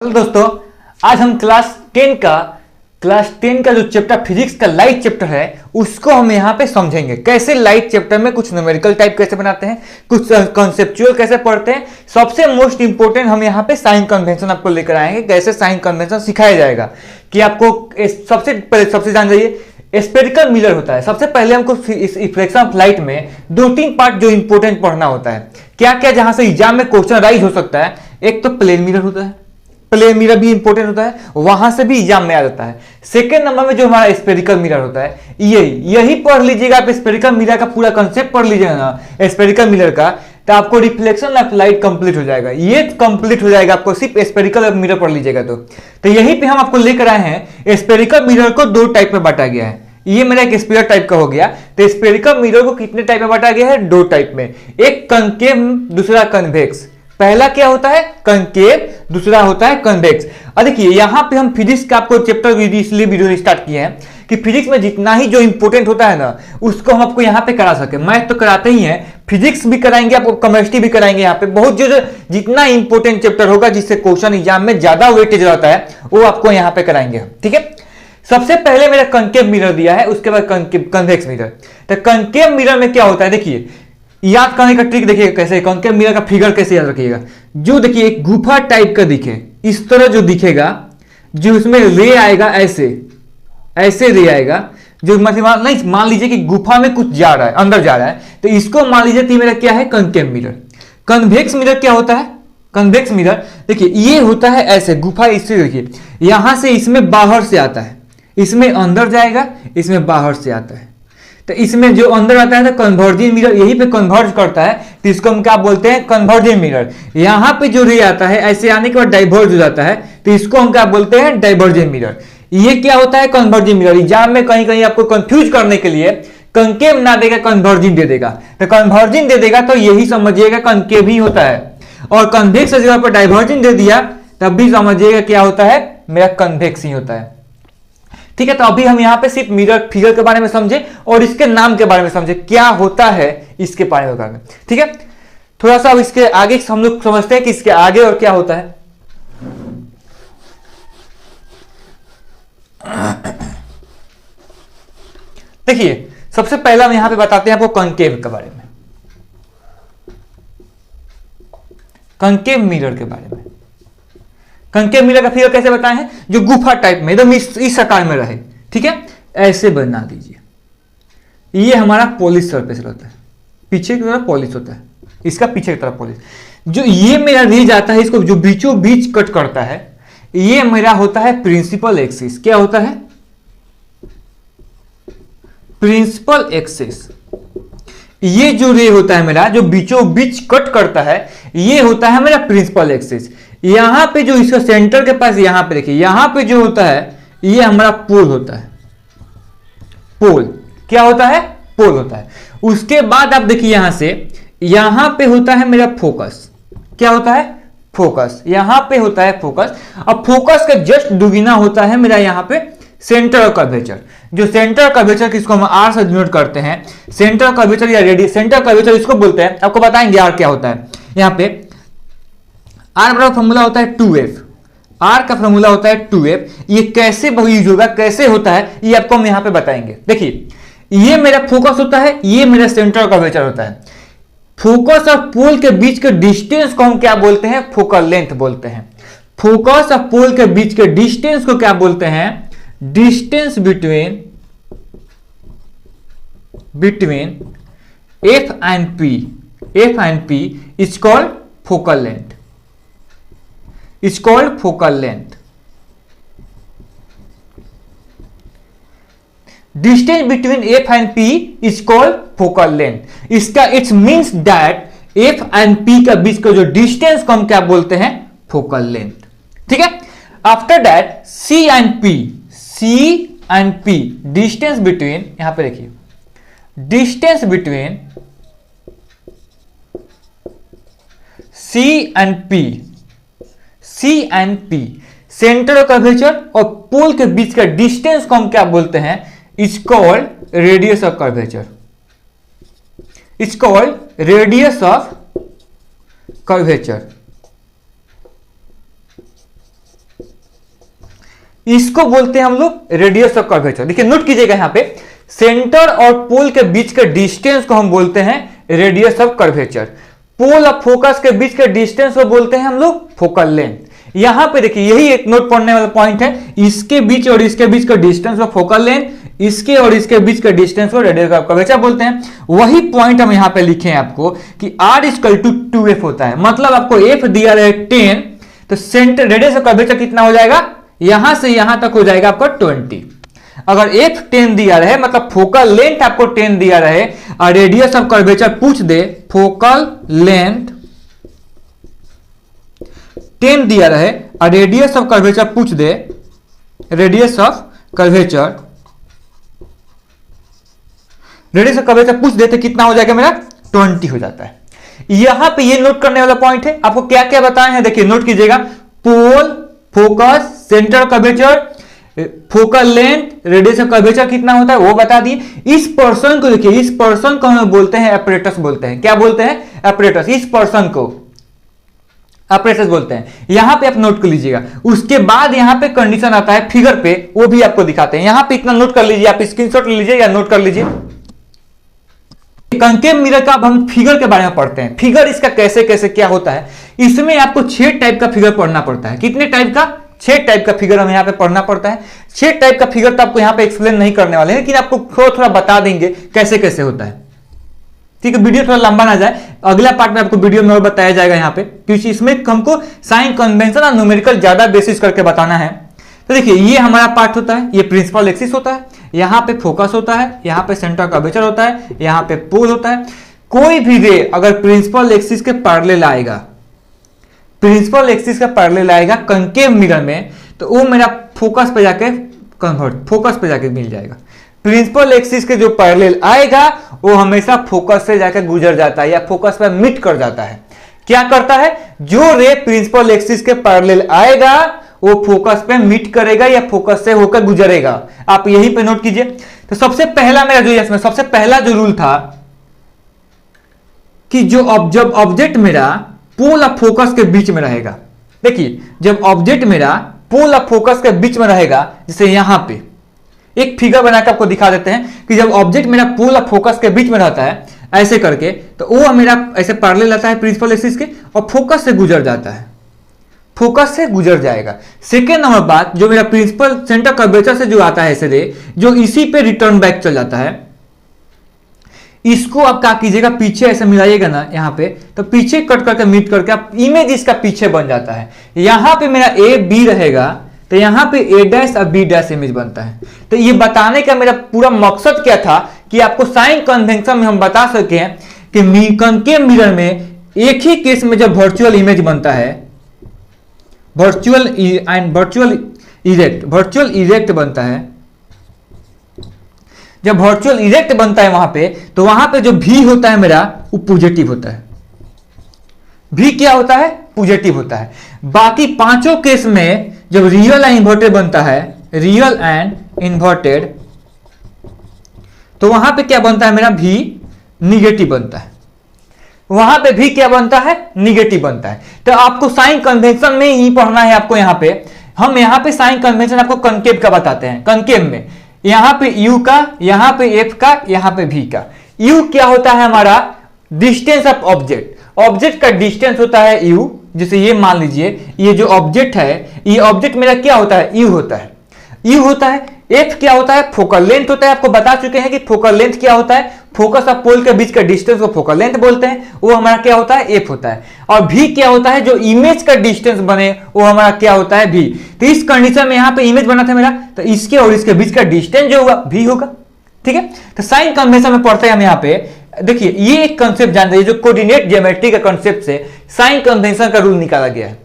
Hello दोस्तों, आज हम क्लास 10 का जो चैप्टर फिजिक्स का लाइट चैप्टर है उसको हम यहाँ पे समझेंगे। कैसे लाइट चैप्टर में कुछ न्यूमेरिकल टाइप कैसे बनाते हैं, कुछ कॉन्सेप्चुअल कैसे पढ़ते हैं। सबसे मोस्ट इंपोर्टेंट हम यहाँ पे साइन कन्वेंशन आपको लेकर आएंगे। कैसे साइन कन्वेंशन सिखाया जाएगा कि आपको सबसे जान जाइए स्फेरिकल मिरर होता है। सबसे पहले हमको इस रिफ्लेक्शन ऑफ लाइट में 2-3 पार्ट जो इंपॉर्टेंट पढ़ना होता है। क्या क्या जहां से एग्जाम में क्वेश्चन राइज हो सकता है। एक तो प्लेन मिरर होता है, प्लेन मिरर भी इंपॉर्टेंट होता है, वहां से भी एग्जाम में आ जाता है। सेकंड नंबर में जो हमारा स्फेरिकल मिरर होता है, यही पढ़ लीजिएगा आप। स्फेरिकल मिरर का पूरा कंसेप्ट पढ़ लीजिएगा ना स्फेरिकल मिरर का, तो आपको रिफ्लेक्शन ऑफ लाइट कंप्लीट हो जाएगा। ये कंप्लीट हो जाएगा आपको सिर्फ स्फेरिकल मिरर पढ़ लीजिएगा तो यहीं पे हम आपको लेकर आए हैं। स्फेरिकल मिरर को 2 टाइप में बांटा गया है। ये मेरा एक स्फीयर टाइप का हो गया। तो स्फेरिकल मिरर को कितने टाइप में बांटा गया है? 2 टाइप में, एक कनकेव, दूसरा कन्वेक्स। पहला क्या होता है? कनकेव, दूसरा होता है कन्वेक्स। और देखिए यहाँ पे हम फिजिक्स का आपको चैप्टर इसलिए वीडियो स्टार्ट किए हैं कि फिजिक्स में जितना ही जो इंपॉर्टेंट होता है ना उसको हम आपको यहाँ पे करा सके। मैथ तो कराते ही हैं, फिजिक्स भी कराएंगे, आपको केमिस्ट्री भी कराएंगे। यहाँ पे बहुत जो जितना इंपॉर्टेंट चैप्टर होगा जिससे क्वेश्चन एग्जाम में ज्यादा वेटेज रहता है वो आपको यहाँ पे कराएंगे। ठीक है, सबसे पहले मेरा कनकेव मिरर दिया है, उसके बाद कन्वेक्स मिरर। तो कनकेव मिरर में क्या होता है देखिए, याद करने का ट्रिक देखिएगा कैसे। कनकेव मिरर का फिगर कैसे याद रखिएगा। जो देखिए एक गुफा टाइप का दिखे, इस तरह जो दिखेगा, जो उसमें रे आएगा, ऐसे रे आएगा। जो मतलब नहीं, मान लीजिए कि गुफा में कुछ जा रहा है, अंदर जा रहा है, तो इसको मान लीजिए कि मेरा क्या है? Concave mirror. कन्वेक्स मिरर क्या होता है? कन्वेक्स मिरर देखिए ये होता है ऐसे, गुफा इससे देखिए, यहां से इसमें बाहर से आता है, इसमें अंदर जाएगा, इसमें बाहर से आता है। तो इसमें जो अंदर आता है तो कन्वर्जिंग मिरर यहीं पे कन्वर्ज करता है, तो इसको हम क्या बोलते हैं? Converging mirror. यहाँ पे जो रे आता है ऐसे आने के बाद डाइवर्ज हो जाता है, तो इसको हम क्या बोलते हैं? Diverging mirror. ये क्या होता है? Converging mirror. एग्जाम में कहीं कहीं आपको कंफ्यूज करने के लिए कनकेव ना देगा, कन्वर्जिंग दे देगा। तो कन्वर्जिंग दे देगा तो यही समझिएगा कनकेव ही होता है। और कन्वेक्स जगह पर डाइवर्जिंग दे दिया तब भी समझिएगा क्या होता है? मेरा कन्वेक्स ही होता है। ठीक है, तो अभी हम यहाँ पे सिर्फ मिरर फिगर के बारे में समझे और इसके नाम के बारे में समझे, क्या होता है इसके बारे में। ठीक है, थोड़ा सा अब इसके आगे हम लोग समझते हैं कि इसके आगे और क्या होता है। देखिए सबसे पहला हम यहां पे बताते हैं आपको कनकेव के बारे में, कनकेव मिरर के बारे में। कनकेव मिरर का फिगर कैसे बताए हैं? जो गुफा टाइप में एकदम इस आकार में रहे। ठीक है, ऐसे बना दीजिए। ये हमारा पॉलिश सरफेस रहता है, पीछे की तरफ पॉलिश होता है, इसका पीछे की तरफ पॉलिश। जो ये मेरा रे जाता है, इसको जो बीचों बीच कट करता है, ये मेरा होता है प्रिंसिपल एक्सिस। क्या होता है? Principal axis. ये जो रे होता है मेरा, जो बीचों बीच कट करता है, ये होता है मेरा प्रिंसिपल एक्सिस। यहां पे जो इसका सेंटर के पास, यहां पे देखिए, यहां पे जो होता है ये हमारा पोल होता है। पोल क्या होता है? पोल होता है। उसके बाद आप देखिए यहां से, यहां पे होता है मेरा फोकस। क्या होता है? फोकस। यहां पे होता है फोकस। अब फोकस का जस्ट दुगुना होता है मेरा यहां पे सेंटर ऑफ कर्वेचर। जो सेंटर ऑफ कर्वेचर किसको हम आर से डिनोट करते हैं, सेंटर ऑफ कर्वेचर या रेडियस, सेंटर ऑफ कर्वेचर इसको बोलते हैं। आपको बताएंगे आर क्या होता है। यहां पे आर का फॉर्मूला होता है 2f। आर का फॉर्मूला होता है 2f। ये कैसे यूज होगा, कैसे होता है, ये आपको हम यहां पे बताएंगे। देखिए ये मेरा फोकस होता है, ये मेरा सेंटर ऑफ कर्वेचर होता है। फोकस और पोल के बीच के डिस्टेंस को हम क्या बोलते हैं? फोकल लेंथ बोलते हैं। फोकस और पोल के बीच के डिस्टेंस को क्या बोलते हैं? Distance between f and p is called focal length. Is called focal length. Distance between f and p is called focal length. इसका it's means that f and p का बीच का जो डिस्टेंस को हम क्या बोलते हैं? Focal length. ठीक है, after that c and p distance between, यहां पे देखिए, distance between c and p centre of curvature और पोल के बीच का डिस्टेंस को हम क्या बोलते हैं? It's called radius of curvature. It's called radius of curvature. इसको बोलते हैं हम लोग रेडियस ऑफ कर्वेचर। देखिए नोट कीजिएगा यहां पे, सेंटर और पोल के बीच के डिस्टेंस को हम बोलते हैं रेडियस ऑफ कर्वेचर, पोल और फोकस के बीच के डिस्टेंस को बोलते हैं हम लोग फोकल लेंथ। यहां पे देखिए यही एक नोट पढ़ने वाला पॉइंट है, इसके बीच और इसके बीच का डिस्टेंस को फोकल लेंथ, इसके और इसके बीच का डिस्टेंस को रेडियस ऑफ कर्वेचर बोलते हैं। वही पॉइंट हम यहां पे लिखे हैं आपको कि r = 2f होता है, मतलब आपको f दिया है 10, तो सेंटर रेडियस ऑफ कर्वेचर कितना हो जाएगा, यहां से यहां तक हो जाएगा आपका 20। अगर f 10 दिया रहे, मतलब फोकल लेंथ आपको 10 दिया रहे और रेडियस ऑफ कर्वेचर पूछ दे, फोकल लेंथ 10 दिया रहे और रेडियस ऑफ कर्वेचर पूछ दे, रेडियस ऑफ कर्वेचर पूछ दे तो कितना हो जाएगा मेरा 20 हो जाता है। यहां पे ये नोट करने वाला पॉइंट है, आपको क्या क्या बताए हैं देखिए नोट कीजिएगा, pole, focus, centre curvature, focal length, radius of curvature कितना होता है वो बता दिए। इस पर्सन को देखिए, इस पर्सन को हम बोलते हैं अपरेटस बोलते हैं। क्या बोलते हैं, अपरेटस। इस पर्सन को अपरेटस बोलते हैं। यहां पे आप नोट कर लीजिएगा। उसके बाद यहां पे कंडीशन आता है फिगर पे, वो भी आपको दिखाते हैं। यहां पे इतना नोट कर लीजिए, आप स्क्रीनशॉट ले लीजिए या नोट कर लीजिए। कंकेव मिरर का अब हम फिगर के बारे में पढ़ते हैं। फिगर इसका कैसे कैसे क्या होता है, इसमें आपको 6 टाइप का फिगर पढ़ना पड़ता है। कितने टाइप का, 6 टाइप का फिगर हम यहाँ पे पढ़ना पड़ता है। 6 टाइप का फिगर तो आपको यहाँ पे एक्सप्लेन नहीं करने वाले हैं, लेकिन आपको थोड़ा थोड़ा बता देंगे कैसे कैसे होता है। ठीक है, वीडियो थोड़ा लंबा ना जाए, अगला पार्ट में आपको वीडियो में और बताया जाएगा यहाँ पे, क्योंकि इसमें हमको साइन कन्वेंशन और न्यूमेरिकल ज्यादा बेसिस करके बताना है। तो देखिए ये हमारा पार्ट होता है, ये प्रिंसिपल एक्सिस होता है, यहाँ पे फोकस होता है, यहाँ पे सेंटर कर्वेचर होता है, यहाँ पे पोल होता है। कोई भी रे अगर प्रिंसिपल एक्सिस के पैरेलल आएगा, प्रिंसिपल एक्सिस का पैरेलल आएगा कंकेव मिरर में, तो वो मेरा फोकस पे जाके फोकस पे जाके मिल जाएगा। प्रिंसिपल एक्सिस के जो पैरेलल आएगा वो हमेशा फोकस से जाकर गुजर जाता है या फोकस पे मिट कर जाता है। क्या करता है, जो रे प्रिंसिपल एक्सिस के पैरेलल आएगा वो फोकस पे मिट करेगा या फोकस से होकर गुजरेगा। आप यहीं पे नोट कीजिए। तो सबसे पहला मेरा जो इसमें सबसे पहला जो रूल था कि जब ऑब्जेक्ट मेरा पोल और फोकस के बीच में रहेगा, देखिए जब ऑब्जेक्ट मेरा पोल और फोकस के बीच में रहेगा, जैसे यहां पे एक फिगर बनाकर आपको दिखा देते हैं कि जब ऑब्जेक्ट मेरा पोल और फोकस के बीच में रहता है ऐसे करके, तो वो मेरा ऐसे पैरेलल रहता है प्रिंसिपल एक्सिस के और फोकस से गुजर जाता है, फोकस से गुजर जाएगा। सेकेंड नंबर बात, जो मेरा प्रिंसिपल सेंटर कर्वेचर से जो आता है ऐसे रे, जो इसी पे रिटर्न बैक चल जाता है, इसको आप क्या कीजिएगा, पीछे ऐसे मिलाइएगा ना यहाँ पे, तो पीछे कट करके मीट करके आप इमेज इसका पीछे बन जाता है। यहाँ पे मेरा ए बी रहेगा, तो यहाँ पे ए डैश और बी डैश इमेज बनता है। तो ये बताने का मेरा पूरा मकसद क्या था कि आपको साइन कन्वेंशन में हम बता सके कि कंकेव मिरर में एक ही केस में जब वर्चुअल इमेज बनता है, वर्चुअल इरेक्ट बनता है, जब वर्चुअल इरेक्ट बनता है वहां पे, तो वहां पे जो भी होता है मेरा वो पॉजिटिव होता है। भी क्या होता है, पॉजिटिव होता है। बाकी पांचों केस में जब रियल एंड इन्वर्टेड बनता है, रियल एंड इन्वर्टेड, तो वहां पे क्या बनता है मेरा, भी निगेटिव बनता है। वहां पे भी क्या बनता है, निगेटिव बनता है। तो आपको साइन कन्वेंशन में ही पढ़ना है। आपको यहां पे हम यहाँ पे साइन कन्वेंशन आपको कंकेव का बताते हैं। कंकेव में यहां पे यू का, यहां पे एफ का, यहां पे भी का। यू क्या होता है हमारा, डिस्टेंस ऑफ ऑब्जेक्ट। ऑब्जेक्ट का डिस्टेंस होता है यू। जैसे ये मान लीजिए ये जो ऑब्जेक्ट है, ये ऑब्जेक्ट मेरा क्या होता है, यू होता है, यू होता है। एफ क्या होता है, फोकल लेंथ होता है। आपको बता चुके हैं कि फोकल लेंथ क्या होता है, फोकस और पोल के बीच का डिस्टेंस को फोकल लेंथ बोलते हैं, वो हमारा क्या होता है, एफ होता है। और भी क्या होता है, जो इमेज का डिस्टेंस बने वो हमारा क्या होता है, भी। तो इस कंडीशन में यहाँ पे इमेज बना था मेरा, तो इसके और इसके बीच का डिस्टेंस जो होगा भी होगा। ठीक है, तो साइन कन्वेंशन में पढ़ते हैं हम यहाँ पे। देखिए ये एक कंसेप्ट जान रही है, जो कोऑर्डिनेट ज्योमेट्री का कंसेप्ट से साइन कन्वेंशन का रूल निकाला गया है।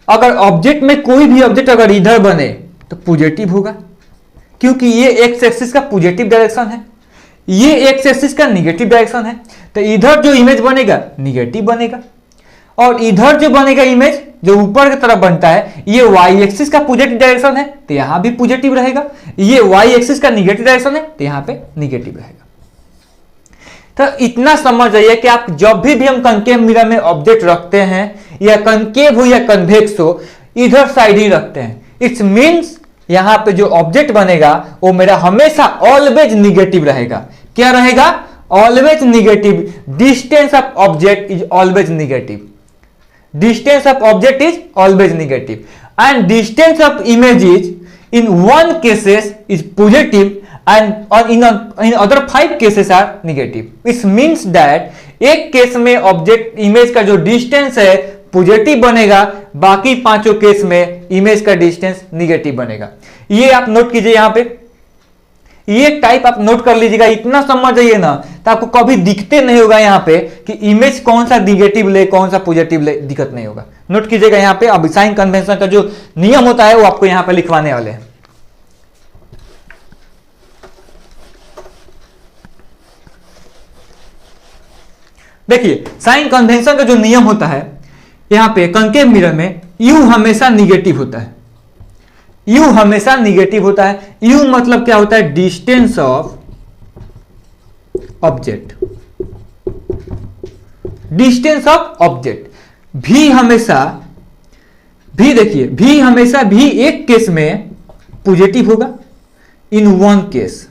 अगर ऑब्जेक्ट में कोई भी ऑब्जेक्ट अगर इधर बने तो पॉजिटिव होगा, क्योंकि ये एक्स एक्सिस का पॉजिटिव डायरेक्शन है, ये एक्स एक्सिस का निगेटिव डायरेक्शन है। तो इधर जो इमेज बनेगा निगेटिव बनेगा, और इधर जो बनेगा इमेज जो ऊपर की तरफ बनता है, ये वाई एक्सिस का पॉजिटिव डायरेक्शन है, तो यहां भी पॉजिटिव रहेगा। ये वाई एक्सिस का निगेटिव डायरेक्शन है, तो यहां पे निगेटिव रहेगा। तो इतना समझ जाइए कि आप जब भी हम कंकेव मिरर में ऑब्जेक्ट रखते हैं, या कंकेव हो या कन्वेक्स हो, इधर साइड ही रखते हैं। इट्स मीन्स यहां पे जो ऑब्जेक्ट बनेगा वो मेरा हमेशा ऑलवेज निगेटिव रहेगा। क्या रहेगा? Always negative. Distance of object is always negative. Distance of object is always negative and distance of image is in one cases is positive and in other 5 cases are negative. It means that एक case में object image का जो distance है positive बनेगा, बाकी पांचों case में image का डिस्टेंस निगेटिव बनेगा। ये आप नोट कीजिए, यहां पे ये टाइप आप नोट कर लीजिएगा, इतना समझ जाइए ना तो आपको कभी दिखते नहीं होगा यहां पे कि इमेज कौन सा निगेटिव ले कौन सा पॉजिटिव ले, दिक्कत नहीं होगा। नोट कीजिएगा यहां पे। अब साइन कन्वेंशन का जो नियम होता है वो आपको यहां पे लिखवाने वाले हैं। देखिए साइन कन्वेंशन का जो नियम होता है यहां पे कॉन्केव मिरर में यू हमेशा निगेटिव होता है। यू हमेशा निगेटिव होता है। यू मतलब क्या होता है? Distance of object. Distance of object. भी हमेशा, भी देखिए, भी हमेशा भी एक केस में पॉजिटिव होगा, इन वन केस।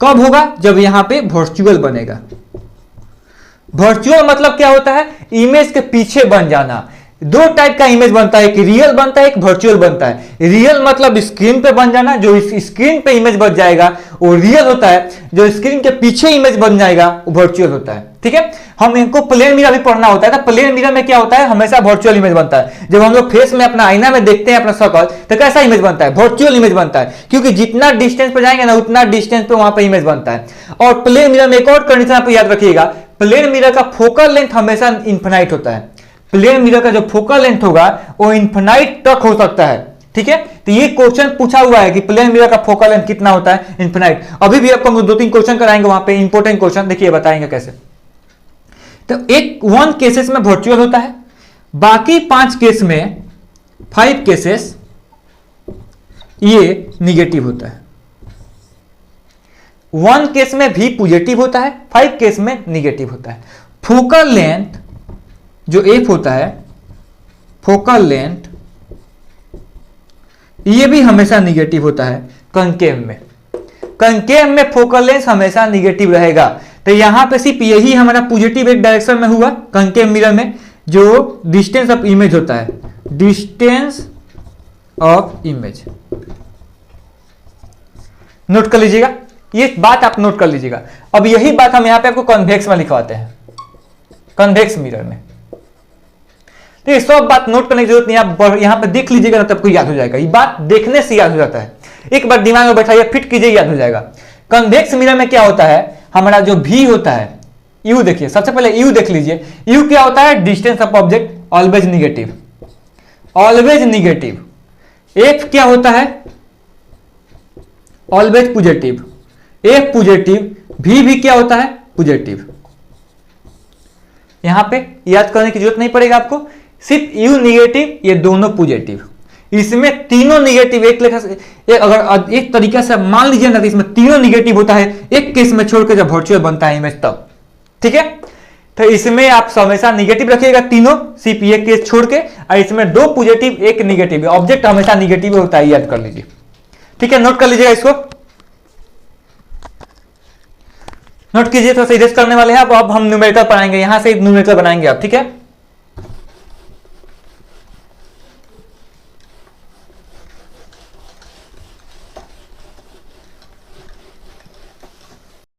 कब होगा? जब यहां पे वर्चुअल बनेगा। वर्चुअल मतलब क्या होता है? इमेज के पीछे बन जाना। दो टाइप का इमेज बनता है, एक रियल बनता है, एक वर्चुअल बनता है। रियल मतलब स्क्रीन पे बन जाना, जो स्क्रीन पे इमेज बन जाएगा वो रियल होता है। जो स्क्रीन के पीछे इमेज बन जाएगा वो वर्चुअल होता है। ठीक है, हम इनको प्लेन मिरर भी पढ़ना होता है। तो प्लेन मिरर में क्या होता है? हमेशा वर्चुअल इमेज बनता है। जब हम लोग फेस में अपना आईना में देखते हैं अपना शक्ल, तो कैसा इमेज बनता है? वर्चुअल इमेज बनता है, क्योंकि जितना डिस्टेंस पे जाएंगे ना उतना डिस्टेंस पे वहां पे इमेज बनता है। और प्लेन मिरर में एक और कंडीशन आप याद रखिएगा, प्लेन मिरर का फोकल लेंथ हमेशा इनफिनाइट होता है। प्लेन मिरर का जो फोकल लेंथ होगा वो इनफिनाइट तक हो सकता है। ठीक है, तो ये क्वेश्चन पूछा हुआ है कि प्लेन मिरर का फोकल लेंथ कितना होता है? इनफिनाइट। अभी भी आपको हम 2-3 क्वेश्चन कराएंगे वहां पे, इंपॉर्टेंट क्वेश्चन, देखिए बताएंगे कैसे। तो एक 1 केसेस में वर्चुअल होता है, बाकी 5 केस में, 5 केसेस ये निगेटिव होता है। 1 केस में भी पॉजिटिव होता है, 5 केस में निगेटिव होता है। फोकल लेंथ जो एफ होता है, फोकल लेंथ, ये भी हमेशा निगेटिव होता है कॉन्केव में। कॉन्केव में फोकल लेंथ हमेशा निगेटिव रहेगा। तो यहां पे सिर्फ यही हमारा पॉजिटिव एक डायरेक्शन में हुआ कॉन्केव मिरर में, जो डिस्टेंस ऑफ इमेज होता है, डिस्टेंस ऑफ इमेज। नोट कर लीजिएगा, ये बात आप नोट कर लीजिएगा। अब यही बात हम यहां पे आपको कॉन्वेक्स में लिखवाते हैं, कॉन्वेक्स मिरर में। तो ये सब बात नोट करने की जरूरत नहीं, आप यहां पे देख लीजिएगा ना तब आपको याद हो जाएगा। ये बात देखने से याद हो जाता है, एक बार दिमाग में बैठाइए, फिट कीजिए, याद हो जाएगा। कॉन्वेक्स मिरर में क्या होता है? हमारा जो भी होता है, यू देखिए, सबसे पहले यू देख लीजिए। यू क्या होता है? Distance of object, always negative, always negative. F क्या होता है? Always positive, F positive. भी क्या होता है? पॉजिटिव। यहां पे याद करने की जरूरत नहीं पड़ेगा आपको, सिर्फ यू निगेटिव, ये दोनों पॉजिटिव। इसमें तीनों निगेटिव एक लेखा से, अगर एक तरीका से मान लीजिए ना, तो इसमें तीनों निगेटिव होता है, एक केस में छोड़कर जब वर्चुअल बनता है इमेज तब। ठीक है, तो इसमें आप हमेशा निगेटिव रखिएगा तीनों, सिर्फ एक केस छोड़ के, और इसमें 2 पॉजिटिव 1 निगेटिव। ऑब्जेक्ट हमेशा निगेटिव होता है, याद कर लीजिए। ठीक है, नोट कर लीजिएगा इसको, नोट कीजिए। तो इरेज करने वाले हैं अब हम न्यूमेरिकल पढ़ाएंगे, यहां से न्यूमेरिकल बनाएंगे आप। ठीक है।